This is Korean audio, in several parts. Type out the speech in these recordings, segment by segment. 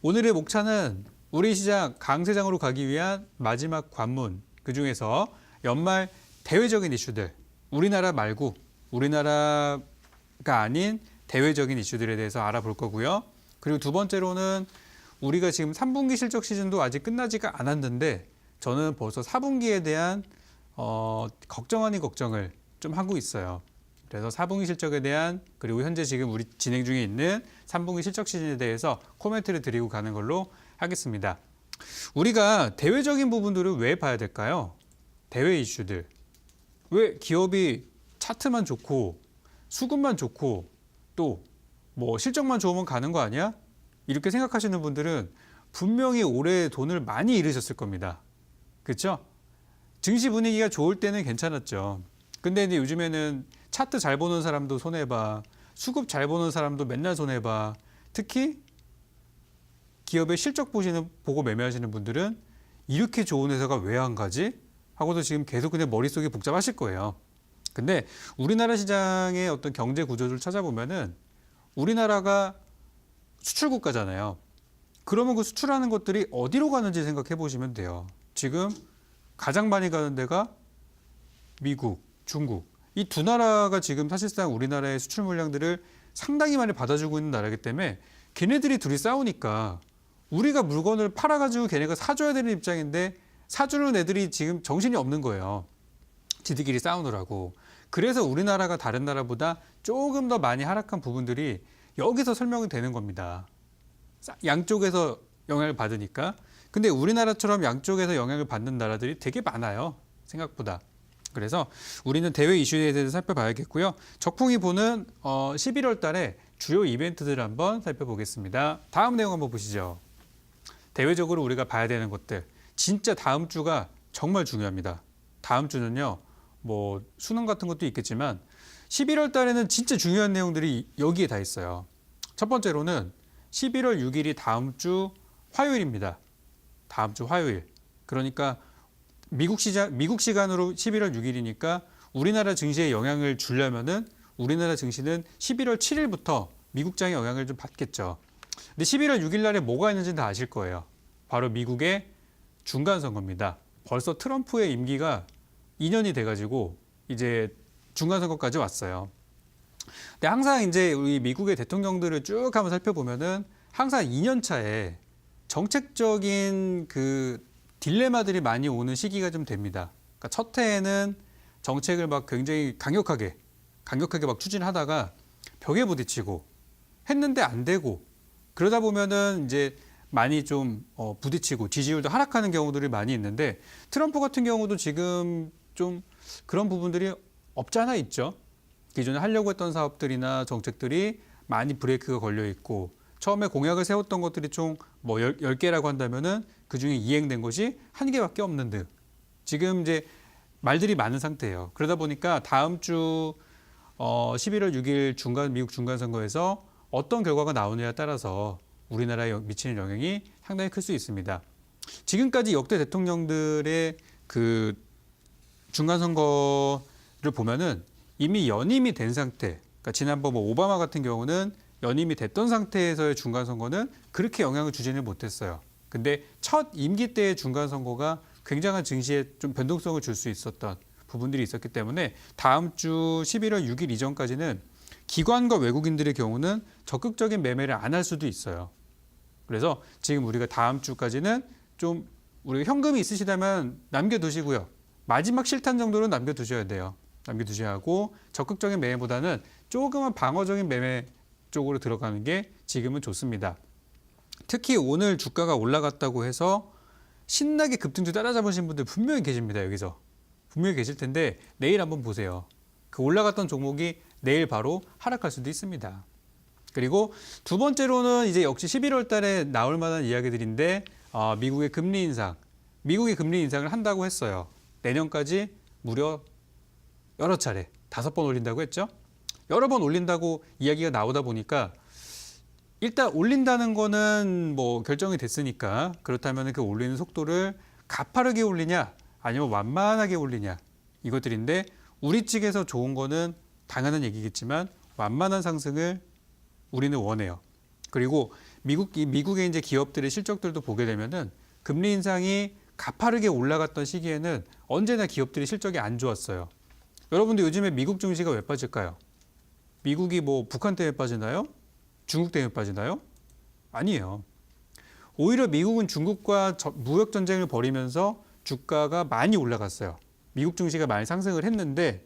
오늘의 목차는 우리 시장 강세장으로 가기 위한 마지막 관문, 그중에서 연말 대외적인 이슈들, 우리나라 말고 우리나라가 아닌 대외적인 이슈들에 대해서 알아볼 거고요. 그리고 두 번째로는 우리가 지금 3분기 실적 시즌도 아직 끝나지가 않았는데 저는 벌써 4분기에 대한 걱정 아닌 걱정을 좀 하고 있어요. 그래서 4분기 실적에 대한 그리고 현재 지금 우리 진행 중에 있는 3분기 실적 시즌에 대해서 코멘트를 드리고 가는 걸로 하겠습니다. 우리가 대외적인 부분들을 왜 봐야 될까요? 대외 이슈들. 왜 기업이 차트만 좋고 수급만 좋고 또 뭐 실적만 좋으면 가는 거 아니야? 이렇게 생각하시는 분들은 분명히 올해 돈을 많이 잃으셨을 겁니다. 그렇죠? 증시 분위기가 좋을 때는 괜찮았죠. 근데 이제 요즘에는 차트 잘 보는 사람도 손해봐, 수급 잘 보는 사람도 맨날 손해봐. 특히 기업의 실적 보고 매매하시는 분들은 이렇게 좋은 회사가 왜 안 가지? 하고도 지금 계속 그냥 머릿속이 복잡하실 거예요. 근데 우리나라 시장의 어떤 경제 구조를 찾아보면은 우리나라가 수출 국가잖아요. 그러면 그 수출하는 것들이 어디로 가는지 생각해 보시면 돼요. 지금 가장 많이 가는 데가 미국, 중국. 이 두 나라가 지금 사실상 우리나라의 수출 물량들을 상당히 많이 받아주고 있는 나라이기 때문에 걔네들이 둘이 싸우니까 우리가 물건을 팔아가지고 걔네가 사줘야 되는 입장인데 사주는 애들이 지금 정신이 없는 거예요. 지들끼리 싸우느라고. 그래서 우리나라가 다른 나라보다 조금 더 많이 하락한 부분들이 여기서 설명이 되는 겁니다. 양쪽에서 영향을 받으니까. 근데 우리나라처럼 양쪽에서 영향을 받는 나라들이 되게 많아요. 생각보다. 그래서 우리는 대외 이슈에 대해서 살펴봐야겠고요. 적풍이 보는 11월 달에 주요 이벤트들을 한번 살펴보겠습니다. 다음 내용 한번 보시죠. 대외적으로 우리가 봐야 되는 것들. 진짜 다음 주가 정말 중요합니다. 다음 주는요. 뭐 수능 같은 것도 있겠지만 11월 달에는 진짜 중요한 내용들이 여기에 다 있어요. 첫 번째로는 11월 6일이 다음 주 화요일입니다. 다음 주 화요일. 그러니까 미국 시간으로 11월 6일이니까 우리나라 증시에 영향을 주려면은 우리나라 증시는 11월 7일부터 미국장의 영향을 좀 받겠죠. 근데 11월 6일 날에 뭐가 있는지는 다 아실 거예요. 바로 미국의 중간 선거입니다. 벌써 트럼프의 임기가 2년이 돼가지고 이제 중간 선거까지 왔어요. 근데 항상 이제 우리 미국의 대통령들을 쭉 한번 살펴보면은 항상 2년 차에 정책적인 그 딜레마들이 많이 오는 시기가 좀 됩니다. 그러니까 첫 해에는 정책을 막 굉장히 강력하게 막 추진하다가 벽에 부딪히고 했는데 안 되고 그러다 보면은 이제 많이 좀 부딪히고 지지율도 하락하는 경우들이 많이 있는데 트럼프 같은 경우도 지금 좀 그런 부분들이 없지 않아 있죠. 기존에 하려고 했던 사업들이나 정책들이 많이 브레이크가 걸려 있고 처음에 공약을 세웠던 것들이 총 뭐 10개라고 한다면은 그중에 이행된 것이 1개밖에 없는 등 지금 이제 말들이 많은 상태예요. 그러다 보니까 다음 주 11월 6일 미국 중간선거에서 어떤 결과가 나오느냐에 따라서 우리나라에 미치는 영향이 상당히 클 수 있습니다. 지금까지 역대 대통령들의 그 중간선거를 보면은 이미 연임이 된 상태, 그러니까 지난번 뭐 오바마 같은 경우는 연임이 됐던 상태에서의 중간선거는 그렇게 영향을 주지는 못했어요. 근데 첫 임기 때의 중간선거가 굉장한 증시에 좀 변동성을 줄 수 있었던 부분들이 있었기 때문에 다음 주 11월 6일 이전까지는 기관과 외국인들의 경우는 적극적인 매매를 안 할 수도 있어요. 그래서 지금 우리가 다음 주까지는 좀 우리가 현금이 있으시다면 남겨두시고요. 마지막 실탄 정도는 남겨두셔야 돼요. 남겨두셔야 하고 적극적인 매매보다는 조금은 방어적인 매매 쪽으로 들어가는 게 지금은 좋습니다. 특히 오늘 주가가 올라갔다고 해서 신나게 급등주 따라잡으신 분들 분명히 계십니다. 여기서. 분명히 계실 텐데 내일 한번 보세요. 그 올라갔던 종목이 내일 바로 하락할 수도 있습니다. 그리고 두 번째로는 이제 역시 11월 달에 나올 만한 이야기들인데 미국의 금리 인상을 한다고 했어요. 내년까지 무려 여러 차례 5번 올린다고 했죠. 여러 번 올린다고 이야기가 나오다 보니까 일단 올린다는 거는 뭐 결정이 됐으니까 그렇다면 그 올리는 속도를 가파르게 올리냐 아니면 완만하게 올리냐 이것들인데 우리 측에서 좋은 거는 당연한 얘기겠지만 완만한 상승을 우리는 원해요. 그리고 미국의 이제 기업들의 실적들도 보게 되면은 금리 인상이 가파르게 올라갔던 시기에는 언제나 기업들이 실적이 안 좋았어요. 여러분들 요즘에 미국 증시가 왜 빠질까요? 미국이 뭐 북한 때문에 빠지나요? 중국 때문에 빠지나요? 아니에요. 오히려 미국은 중국과 무역 전쟁을 벌이면서 주가가 많이 올라갔어요. 미국 증시가 많이 상승을 했는데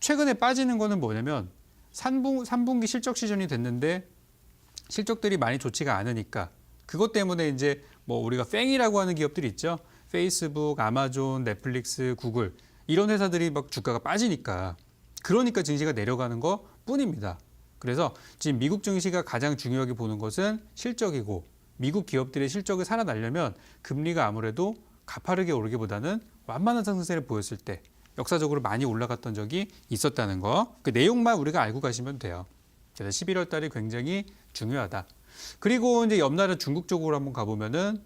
최근에 빠지는 거는 뭐냐면 3분기 실적 시즌이 됐는데 실적들이 많이 좋지가 않으니까 그것 때문에 이제 뭐 우리가 팽이라고 하는 기업들이 있죠. 페이스북, 아마존, 넷플릭스, 구글 이런 회사들이 막 주가가 빠지니까 그러니까 증시가 내려가는 것 뿐입니다. 그래서 지금 미국 증시가 가장 중요하게 보는 것은 실적이고 미국 기업들의 실적을 살아나려면 금리가 아무래도 가파르게 오르기보다는 완만한 상승세를 보였을 때 역사적으로 많이 올라갔던 적이 있었다는 거. 그 내용만 우리가 알고 가시면 돼요. 그래서 11월 달이 굉장히 중요하다. 그리고 이제 옆 나라 중국 쪽으로 한번 가보면은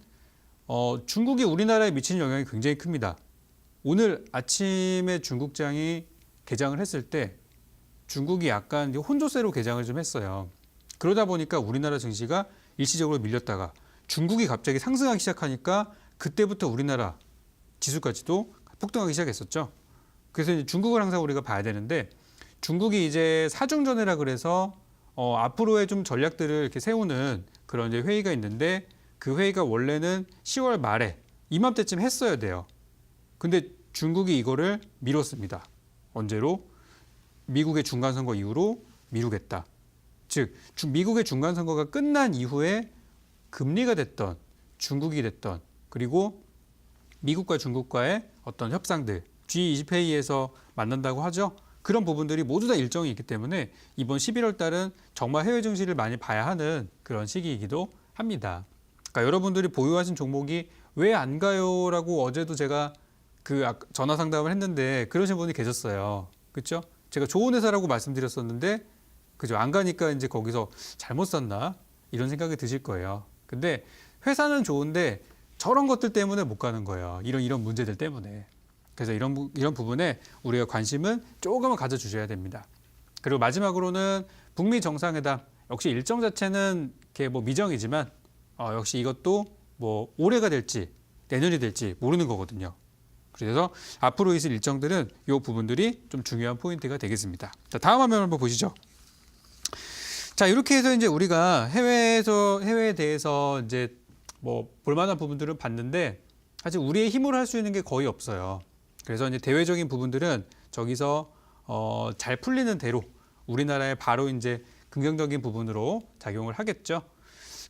중국이 우리나라에 미치는 영향이 굉장히 큽니다. 오늘 아침에 중국장이 개장을 했을 때 중국이 약간 혼조세로 개장을 좀 했어요. 그러다 보니까 우리나라 증시가 일시적으로 밀렸다가 중국이 갑자기 상승하기 시작하니까 그때부터 우리나라 지수까지도 폭등하기 시작했었죠. 그래서 이제 중국을 항상 우리가 봐야 되는데 중국이 이제 사중전회라 그래서 앞으로의 좀 전략들을 이렇게 세우는 그런 이제 회의가 있는데 그 회의가 원래는 10월 말에 이맘때쯤 했어야 돼요. 근데 중국이 이거를 미뤘습니다. 언제로? 미국의 중간선거 이후로 미루겠다. 즉 미국의 중간선거가 끝난 이후에 금리가 됐던 중국이 됐던 그리고 미국과 중국과의 어떤 협상들 G20회의에서 만난다고 하죠. 그런 부분들이 모두 다 일정이 있기 때문에 이번 11월 달은 정말 해외 증시를 많이 봐야 하는 그런 시기이기도 합니다. 그러니까 여러분들이 보유하신 종목이 왜 안 가요라고 어제도 제가 그 전화 상담을 했는데 그러신 분이 계셨어요. 그렇죠? 제가 좋은 회사라고 말씀드렸었는데 그죠? 안 가니까 이제 거기서 잘못 샀나 이런 생각이 드실 거예요. 근데 회사는 좋은데 저런 것들 때문에 못 가는 거예요. 이런 문제들 때문에. 그래서 이런 부분에 우리가 관심은 조금은 가져주셔야 됩니다. 그리고 마지막으로는 북미 정상회담 역시 일정 자체는 이렇게 뭐 미정이지만 역시 이것도 뭐 올해가 될지 내년이 될지 모르는 거거든요. 그래서 앞으로 있을 일정들은 이 부분들이 좀 중요한 포인트가 되겠습니다. 자, 다음 화면 한번 보시죠. 자, 이렇게 해서 이제 우리가 해외에 대해서 이제 뭐 볼만한 부분들은 봤는데 사실 우리의 힘으로 할 수 있는 게 거의 없어요. 그래서 이제 대외적인 부분들은 저기서 잘 풀리는 대로 우리나라에 바로 이제 긍정적인 부분으로 작용을 하겠죠.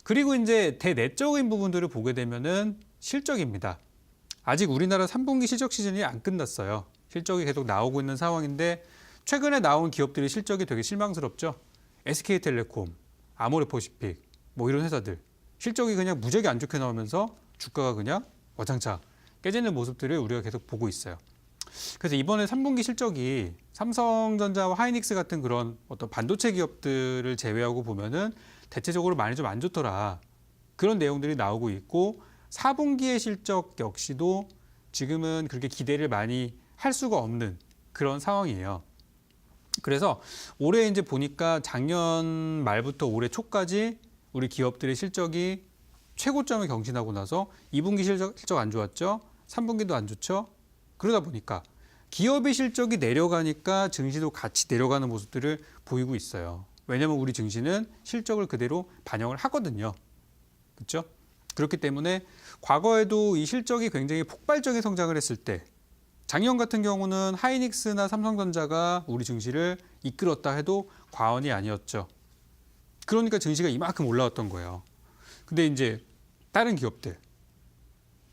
그리고 이제 대내적인 부분들을 보게 되면은 실적입니다. 아직 우리나라 3분기 실적 시즌이 안 끝났어요. 실적이 계속 나오고 있는 상황인데 최근에 나온 기업들의 실적이 되게 실망스럽죠. SK텔레콤, 아모레퍼시픽 뭐 이런 회사들 실적이 그냥 무지하게 안 좋게 나오면서 주가가 그냥 와장창 깨지는 모습들을 우리가 계속 보고 있어요. 그래서 이번에 3분기 실적이 삼성전자와 하이닉스 같은 그런 어떤 반도체 기업들을 제외하고 보면은 대체적으로 많이 좀 안 좋더라. 그런 내용들이 나오고 있고 4분기의 실적 역시도 지금은 그렇게 기대를 많이 할 수가 없는 그런 상황이에요. 그래서 올해 이제 보니까 작년 말부터 올해 초까지 우리 기업들의 실적이 최고점을 경신하고 나서 2분기 실적 안 좋았죠. 3분기도 안 좋죠. 그러다 보니까 기업의 실적이 내려가니까 증시도 같이 내려가는 모습들을 보이고 있어요. 왜냐하면 우리 증시는 실적을 그대로 반영을 하거든요. 그렇죠? 그렇기 때문에 과거에도 이 실적이 굉장히 폭발적인 성장을 했을 때 작년 같은 경우는 하이닉스나 삼성전자가 우리 증시를 이끌었다 해도 과언이 아니었죠. 그러니까 증시가 이만큼 올라왔던 거예요. 근데 이제 다른 기업들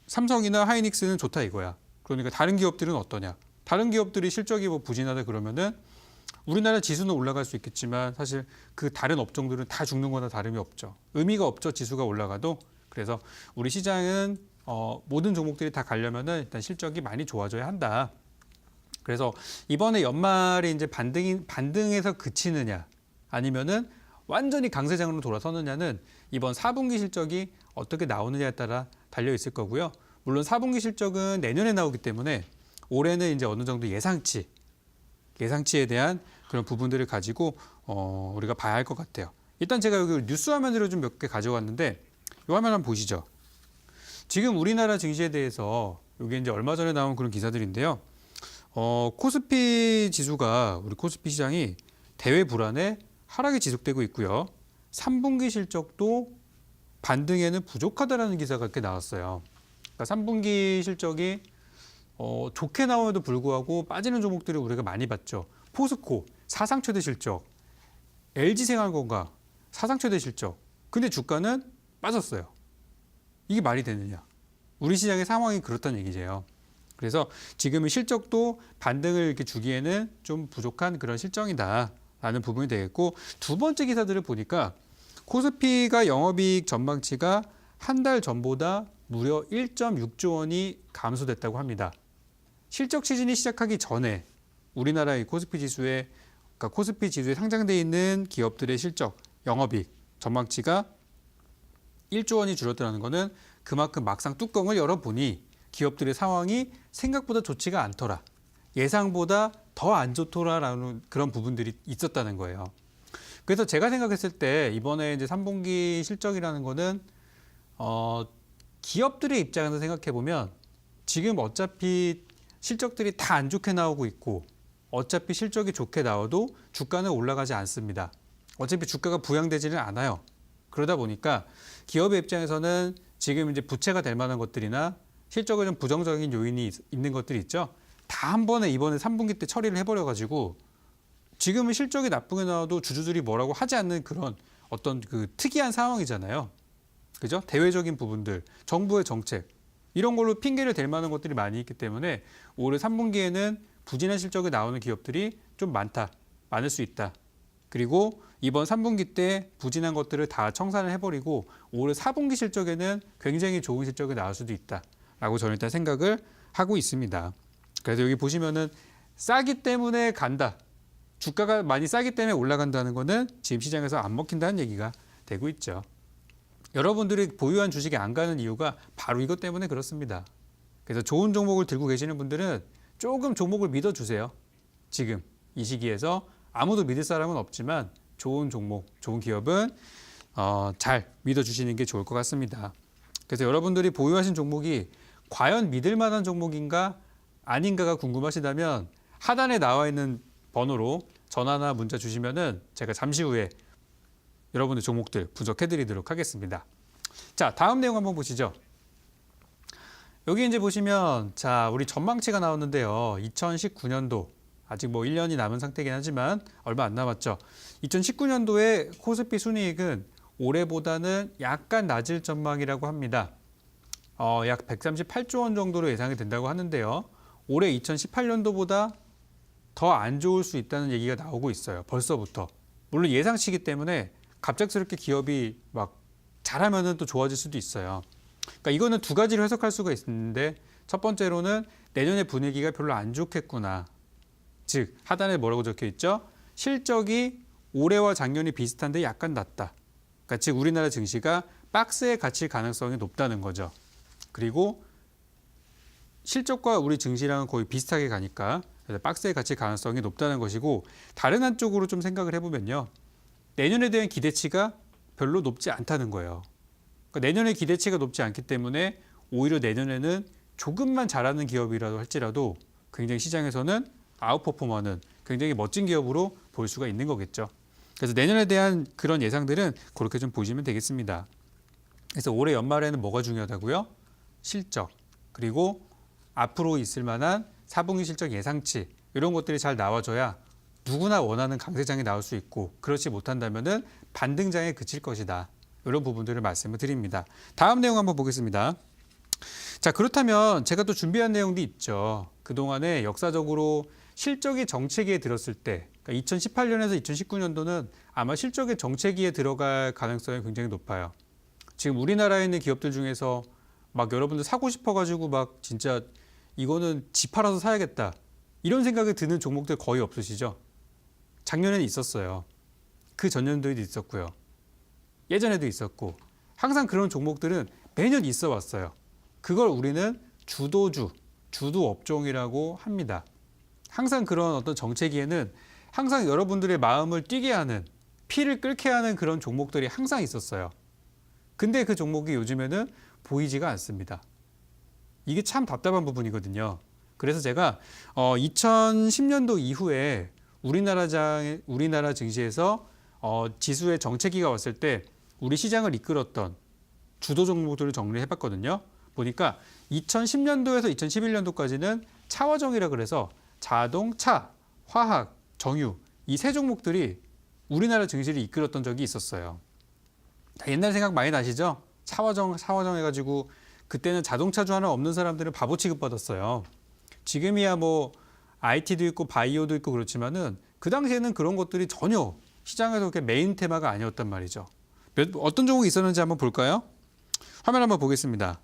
삼성이나 하이닉스는 좋다 이거야. 그러니까 다른 기업들은 어떠냐? 다른 기업들이 실적이 뭐 부진하다 그러면은 우리나라 지수는 올라갈 수 있겠지만 사실 그 다른 업종들은 다 죽는 거나 다름이 없죠. 의미가 없죠. 지수가 올라가도. 그래서 우리 시장은 모든 종목들이 다 가려면은 일단 실적이 많이 좋아져야 한다. 그래서 이번에 연말에 이제 반등에서 그치느냐 아니면은 완전히 강세장으로 돌아서느냐는 이번 4분기 실적이 어떻게 나오느냐에 따라 달려 있을 거고요. 물론 4분기 실적은 내년에 나오기 때문에 올해는 이제 어느 정도 예상치에 대한 그런 부분들을 가지고 우리가 봐야 할 것 같아요. 일단 제가 여기 뉴스 화면으로 좀 몇 개 가져왔는데 이 화면 한번 보시죠. 지금 우리나라 증시에 대해서 이게 이제 얼마 전에 나온 그런 기사들인데요. 코스피 지수가 우리 코스피 시장이 대외 불안에 하락이 지속되고 있고요. 3분기 실적도 반등에는 부족하다라는 기사가 이렇게 나왔어요. 그러니까 3분기 실적이 좋게 나옴에도 불구하고 빠지는 종목들을 우리가 많이 봤죠. 포스코 사상 최대 실적, LG생활건강 사상 최대 실적. 근데 주가는 빠졌어요. 이게 말이 되느냐? 우리 시장의 상황이 그렇다는 얘기죠. 그래서 지금은 실적도 반등을 이렇게 주기에는 좀 부족한 그런 실정이다라는 부분이 되겠고, 두 번째 기사들을 보니까 코스피가 영업이익 전망치가 한 달 전보다 무려 1.6조 원이 감소됐다고 합니다. 실적 시즌이 시작하기 전에 우리나라의 코스피 지수에, 그러니까 코스피 지수에 상장돼 있는 기업들의 실적, 영업이익 전망치가 1조 원이 줄었다는 것은 그만큼 막상 뚜껑을 열어보니 기업들의 상황이 생각보다 좋지가 않더라. 예상보다 더 안 좋더라라는 그런 부분들이 있었다는 거예요. 그래서 제가 생각했을 때 이번에 이제 3분기 실적이라는 거는 기업들의 입장에서 생각해 보면 지금 어차피 실적들이 다 안 좋게 나오고 있고 어차피 실적이 좋게 나와도 주가는 올라가지 않습니다. 어차피 주가가 부양되지는 않아요. 그러다 보니까 기업의 입장에서는 지금 이제 부채가 될 만한 것들이나 실적에 좀 부정적인 요인이 있는 것들이 있죠. 다 한 번에 이번에 3분기 때 처리를 해버려 가지고 지금은 실적이 나쁘게 나와도 주주들이 뭐라고 하지 않는 그런 어떤 그 특이한 상황이잖아요. 그죠? 대외적인 부분들, 정부의 정책 이런 걸로 핑계를 댈 만한 것들이 많이 있기 때문에 올해 3분기에는 부진한 실적이 나오는 기업들이 좀 많을 수 있다. 그리고 이번 3분기 때 부진한 것들을 다 청산을 해버리고 올해 4분기 실적에는 굉장히 좋은 실적이 나올 수도 있다라고 저는 일단 생각을 하고 있습니다. 그래서 여기 보시면은 싸기 때문에 간다. 주가가 많이 싸기 때문에 올라간다는 거는 지금 시장에서 안 먹힌다는 얘기가 되고 있죠. 여러분들이 보유한 주식이 안 가는 이유가 바로 이것 때문에 그렇습니다. 그래서 좋은 종목을 들고 계시는 분들은 조금 종목을 믿어주세요. 지금 이 시기에서 아무도 믿을 사람은 없지만 좋은 종목, 좋은 기업은 잘 믿어주시는 게 좋을 것 같습니다. 그래서 여러분들이 보유하신 종목이 과연 믿을 만한 종목인가 아닌가가 궁금하시다면 하단에 나와 있는 번호로 전화나 문자 주시면은 제가 잠시 후에 여러분의 종목들 분석해드리도록 하겠습니다. 자, 다음 내용 한번 보시죠. 여기 이제 보시면 자, 우리 전망치가 나오는데요. 2019년도 아직 뭐 1년이 남은 상태긴 하지만 얼마 안 남았죠. 2019년도에 코스피 순이익은 올해보다는 약간 낮을 전망이라고 합니다. 약 138조 원 정도로 예상이 된다고 하는데요. 올해 2018년도보다 더 안 좋을 수 있다는 얘기가 나오고 있어요. 벌써부터. 물론 예상치이기 때문에 갑작스럽게 기업이 막 잘하면은 또 좋아질 수도 있어요. 그러니까 이거는 두 가지로 해석할 수가 있는데 첫 번째로는 내년의 분위기가 별로 안 좋겠구나. 즉 하단에 뭐라고 적혀 있죠? 실적이 올해와 작년이 비슷한데 약간 낮다. 그러니까 즉 우리나라 증시가 박스에 갇힐 가능성이 높다는 거죠. 그리고 실적과 우리 증시랑은 거의 비슷하게 가니까 박스에 갇힐 가능성이 높다는 것이고, 다른 한쪽으로 좀 생각을 해보면요. 내년에 대한 기대치가 별로 높지 않다는 거예요. 그러니까 내년의 기대치가 높지 않기 때문에 오히려 내년에는 조금만 잘하는 기업이라도 할지라도 굉장히 시장에서는 아웃퍼포머는 굉장히 멋진 기업으로 볼 수가 있는 거겠죠. 그래서 내년에 대한 그런 예상들은 그렇게 좀 보시면 되겠습니다. 그래서 올해 연말에는 뭐가 중요하다고요? 실적, 그리고 앞으로 있을 만한 4분기 실적 예상치 이런 것들이 잘 나와줘야 누구나 원하는 강세장이 나올 수 있고, 그렇지 못한다면은 반등장에 그칠 것이다. 이런 부분들을 말씀을 드립니다. 다음 내용 한번 보겠습니다. 자, 그렇다면 제가 또 준비한 내용도 있죠. 그동안에 역사적으로 실적이 정체기에 들었을 때, 그러니까 2018년에서 2019년도는 아마 실적의 정체기에 들어갈 가능성이 굉장히 높아요. 지금 우리나라에 있는 기업들 중에서 막 여러분들 사고 싶어가지고 막 진짜 이거는 집 팔아서 사야겠다 이런 생각이 드는 종목들 거의 없으시죠? 작년에는 있었어요. 그 전년도에도 있었고요. 예전에도 있었고, 항상 그런 종목들은 매년 있어 왔어요. 그걸 우리는 주도 업종이라고 합니다. 항상 그런 어떤 정체기에는 항상 여러분들의 마음을 뛰게 하는 피를 끓게 하는 그런 종목들이 항상 있었어요. 근데 그 종목이 요즘에는 보이지가 않습니다. 이게 참 답답한 부분이거든요. 그래서 제가 2010년도 이후에 우리나라 증시에서 지수의 정체기가 왔을 때 우리 시장을 이끌었던 주도 종목들을 정리해봤거든요. 보니까 2010년도에서 2011년도까지는 차화정이라 그래서 자동차, 화학, 정유 이 세 종목들이 우리나라 증시를 이끌었던 적이 있었어요. 옛날 생각 많이 나시죠? 차화정 해가지고 그때는 자동차주 하나 없는 사람들은 바보 취급받았어요. 지금이야 뭐 IT도 있고 바이오도 있고 그렇지만은 그 당시에는 그런 것들이 전혀 시장에서 그렇게 메인 테마가 아니었단 말이죠. 어떤 종목이 있었는지 한번 볼까요? 화면 한번 보겠습니다.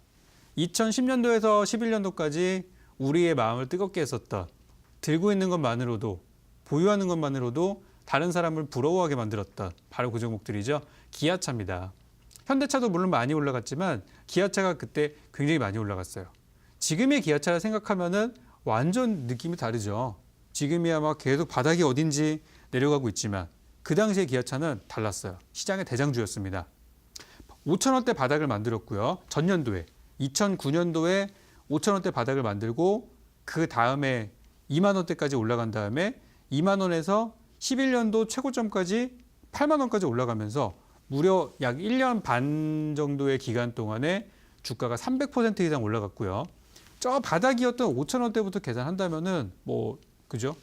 2010년도에서 11년도까지 우리의 마음을 뜨겁게 했었던 들고 있는 것만으로도 보유하는 것만으로도 다른 사람을 부러워하게 만들었던 바로 그 종목들이죠. 기아차입니다. 현대차도 물론 많이 올라갔지만 기아차가 그때 굉장히 많이 올라갔어요. 지금의 기아차를 생각하면은 완전 느낌이 다르죠. 지금이야 막 계속 바닥이 어딘지 내려가고 있지만 그 당시의 기아차는 달랐어요. 시장의 대장주였습니다. 5,000원대 바닥을 만들었고요. 전년도에 2009년도에 5,000원대 바닥을 만들고 그 다음에 2만 원대까지 올라간 다음에 2만 원에서 11년도 최고점까지 8만 원까지 올라가면서 무려 약 1년 반 정도의 기간 동안에 주가가 300% 이상 올라갔고요. 저 바닥이었던 5,000원대부터 계산한다면은 뭐 그죠?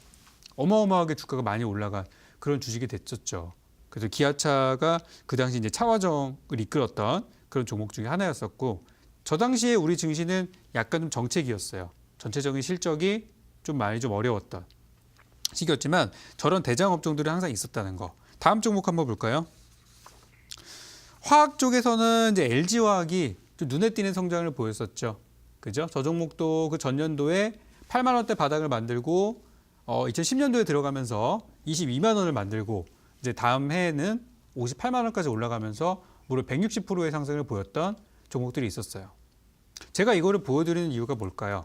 어마어마하게 주가가 많이 올라간 그런 주식이 됐었죠. 그래서 기아차가 그 당시 이제 차화정을 이끌었던 그런 종목 중에 하나였었고, 저 당시에 우리 증시는 약간 좀 정체기였어요. 전체적인 실적이 좀 많이 좀 어려웠던 시기였지만 저런 대장 업종들이 항상 있었다는 거. 다음 종목 한번 볼까요? 화학 쪽에서는 이제 LG화학이 좀 눈에 띄는 성장을 보였었죠. 그죠? 저 종목도 그 전년도에 8만 원대 바닥을 만들고 2010년도에 들어가면서 22만 원을 만들고 이제 다음 해에는 58만 원까지 올라가면서 무려 160%의 상승을 보였던 종목들이 있었어요. 제가 이거를 보여드리는 이유가 뭘까요?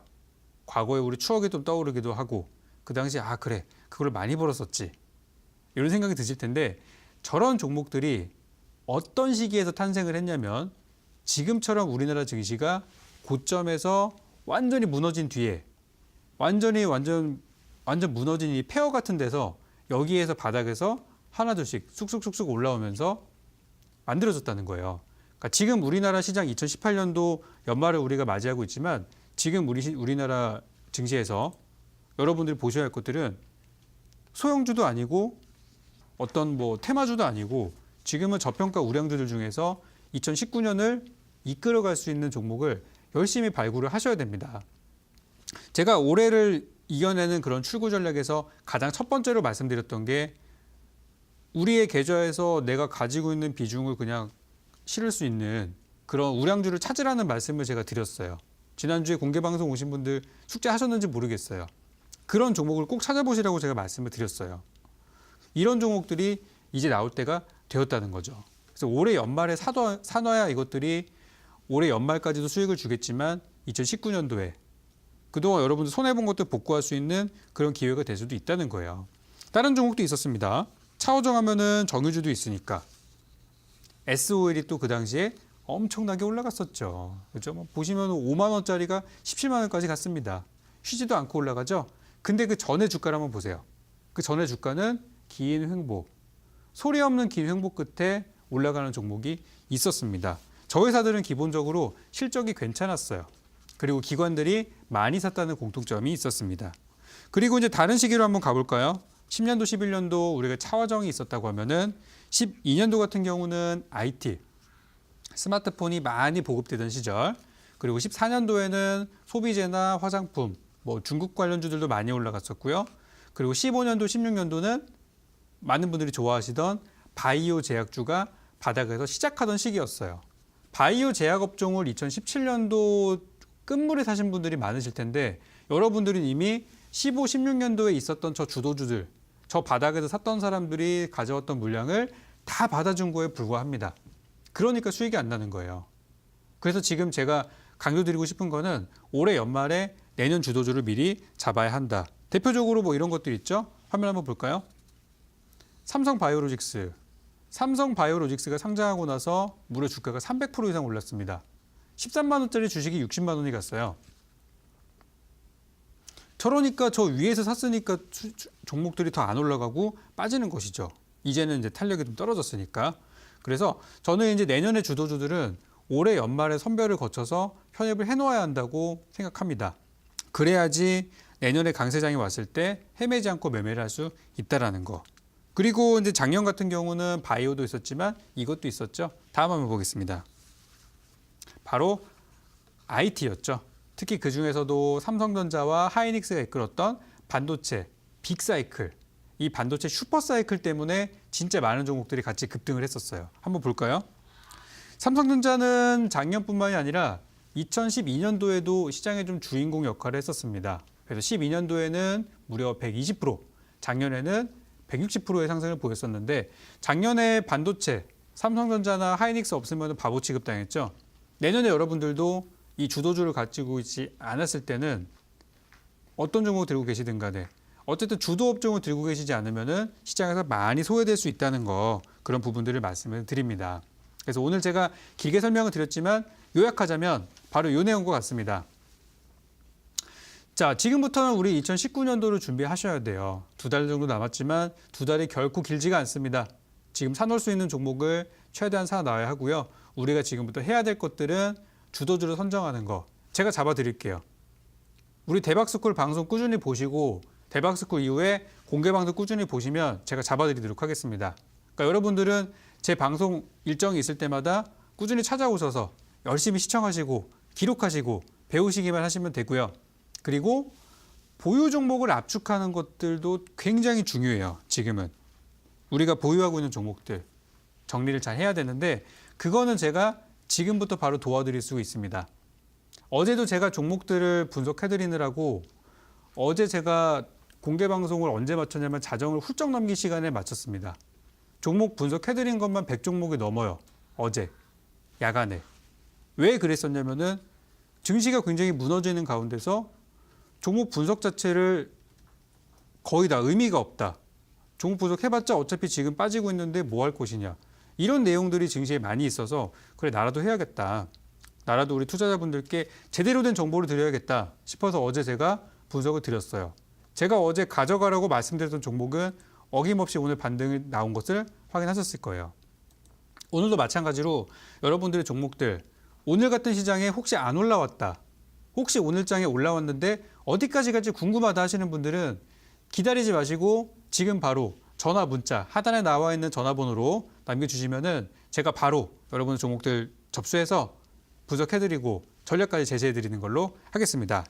과거에 우리 추억이 좀 떠오르기도 하고 그 당시 그래 그걸 많이 벌었었지 이런 생각이 드실 텐데, 저런 종목들이 어떤 시기에서 탄생을 했냐면 지금처럼 우리나라 증시가 고점에서 완전히 무너진 뒤에 완전 무너진 이 폐허 같은 데서 여기에서 바닥에서 하나둘씩 쑥쑥쑥쑥 올라오면서 만들어졌다는 거예요. 그러니까 지금 우리나라 시장 2018년도 연말을 우리가 맞이하고 있지만 지금 우리나라 증시에서 여러분들이 보셔야 할 것들은 소형주도 아니고 어떤 뭐 테마주도 아니고 지금은 저평가 우량주들 중에서 2019년을 이끌어갈 수 있는 종목을 열심히 발굴을 하셔야 됩니다. 제가 올해를 이겨내는 그런 출구 전략에서 가장 첫 번째로 말씀드렸던 게 우리의 계좌에서 내가 가지고 있는 비중을 그냥 실을 수 있는 그런 우량주를 찾으라는 말씀을 제가 드렸어요. 지난주에 공개방송 오신 분들 숙제하셨는지 모르겠어요. 그런 종목을 꼭 찾아보시라고 제가 말씀을 드렸어요. 이런 종목들이 이제 나올 때가 되었다는 거죠. 그래서 올해 연말에 사놔야 이것들이 올해 연말까지도 수익을 주겠지만 2019년도에 그동안 여러분들 손해본 것들 복구할 수 있는 그런 기회가 될 수도 있다는 거예요. 다른 종목도 있었습니다. 차호정 하면은 정유주도 있으니까 S오일이 또 그 당시에 엄청나게 올라갔었죠. 그죠? 뭐 보시면 5만 원짜리가 17만 원까지 갔습니다. 쉬지도 않고 올라가죠. 근데 그 전에 주가를 한번 보세요. 그 전에 주가는 긴 횡보, 소리 없는 긴 횡보 끝에 올라가는 종목이 있었습니다. 저 회사들은 기본적으로 실적이 괜찮았어요. 그리고 기관들이 많이 샀다는 공통점이 있었습니다. 그리고 이제 다른 시기로 한번 가볼까요? 10년도, 11년도 우리가 차화정이 있었다고 하면은 12년도 같은 경우는 IT, 스마트폰이 많이 보급되던 시절, 그리고 14년도에는 소비재나 화장품, 뭐 중국 관련주들도 많이 올라갔었고요. 그리고 15년도, 16년도는 많은 분들이 좋아하시던 바이오 제약주가 바닥에서 시작하던 시기였어요. 바이오 제약 업종을 2017년도 끝물에 사신 분들이 많으실 텐데 여러분들은 이미 15, 16년도에 있었던 저 주도주들, 저 바닥에서 샀던 사람들이 가져왔던 물량을 다 받아준 거에 불과합니다. 그러니까 수익이 안 나는 거예요. 그래서 지금 제가 강조드리고 싶은 거는 올해 연말에 내년 주도주를 미리 잡아야 한다. 대표적으로 뭐 이런 것들 있죠? 화면 한번 볼까요? 삼성바이오로직스. 삼성바이오로직스가 상장하고 나서 무려 주가가 300% 이상 올랐습니다. 13만 원짜리 주식이 60만 원이 갔어요. 저러니까 저 위에서 샀으니까 종목들이 더 안 올라가고 빠지는 것이죠. 이제는 이제 탄력이 좀 떨어졌으니까. 그래서 저는 이제 내년에 주도주들은 올해 연말에 선별을 거쳐서 편입을 해놓아야 한다고 생각합니다. 그래야지 내년에 강세장이 왔을 때 헤매지 않고 매매를 할 수 있다라는 거. 그리고 이제 작년 같은 경우는 바이오도 있었지만 이것도 있었죠. 다음 한번 보겠습니다. 바로 IT였죠. 특히 그 중에서도 삼성전자와 하이닉스가 이끌었던 반도체 빅사이클, 이 반도체 슈퍼사이클 때문에 진짜 많은 종목들이 같이 급등을 했었어요. 한번 볼까요? 삼성전자는 작년뿐만이 아니라 2012년도에도 시장의 좀 주인공 역할을 했었습니다. 그래서 12년도에는 무려 120%, 작년에는 160%의 상승을 보였었는데 작년에 반도체, 삼성전자나 하이닉스 없으면 바보 취급당했죠. 내년에 여러분들도 이 주도주를 가지고 있지 않았을 때는 어떤 종목을 들고 계시든 간에 어쨌든 주도 업종을 들고 계시지 않으면 시장에서 많이 소외될 수 있다는 거, 그런 부분들을 말씀을 드립니다. 그래서 오늘 제가 길게 설명을 드렸지만 요약하자면 바로 이 내용과 같습니다. 자, 지금부터는 우리 2019년도를 준비하셔야 돼요. 2달 정도 남았지만 2달이 결코 길지가 않습니다. 지금 사놓을 수 있는 종목을 최대한 사놔야 하고요. 우리가 지금부터 해야 될 것들은 주도주를 선정하는 거. 제가 잡아드릴게요. 우리 대박스쿨 방송 꾸준히 보시고 대박스쿨 이후에 공개 방송 꾸준히 보시면 제가 잡아드리도록 하겠습니다. 그러니까 여러분들은 제 방송 일정이 있을 때마다 꾸준히 찾아오셔서 열심히 시청하시고 기록하시고 배우시기만 하시면 되고요. 그리고 보유 종목을 압축하는 것들도 굉장히 중요해요. 지금은 우리가 보유하고 있는 종목들 정리를 잘 해야 되는데 그거는 제가 지금부터 바로 도와드릴 수 있습니다. 어제도 제가 종목들을 분석해드리느라고 어제 제가 공개 방송을 언제 마쳤냐면 자정을 훌쩍 넘긴 시간에 마쳤습니다. 종목 분석해드린 것만 100종목이 넘어요. 어제 야간에. 왜 그랬었냐면은 증시가 굉장히 무너지는 가운데서 종목 분석 자체를 거의 다 의미가 없다. 종목 분석해봤자 어차피 지금 빠지고 있는데 뭐 할 것이냐. 이런 내용들이 증시에 많이 있어서 그래 나라도 해야겠다. 나라도 우리 투자자분들께 제대로 된 정보를 드려야겠다 싶어서 어제 제가 분석을 드렸어요. 제가 어제 가져가라고 말씀드렸던 종목은 어김없이 오늘 반등이 나온 것을 확인하셨을 거예요. 오늘도 마찬가지로 여러분들의 종목들 오늘 같은 시장에 혹시 안 올라왔다. 혹시 오늘장에 올라왔는데 어디까지 갈지 궁금하다 하시는 분들은 기다리지 마시고 지금 바로 전화 문자 하단에 나와 있는 전화번호로 남겨주시면은 제가 바로 여러분의 종목들 접수해서 분석해드리고 전략까지 제시해드리는 걸로 하겠습니다.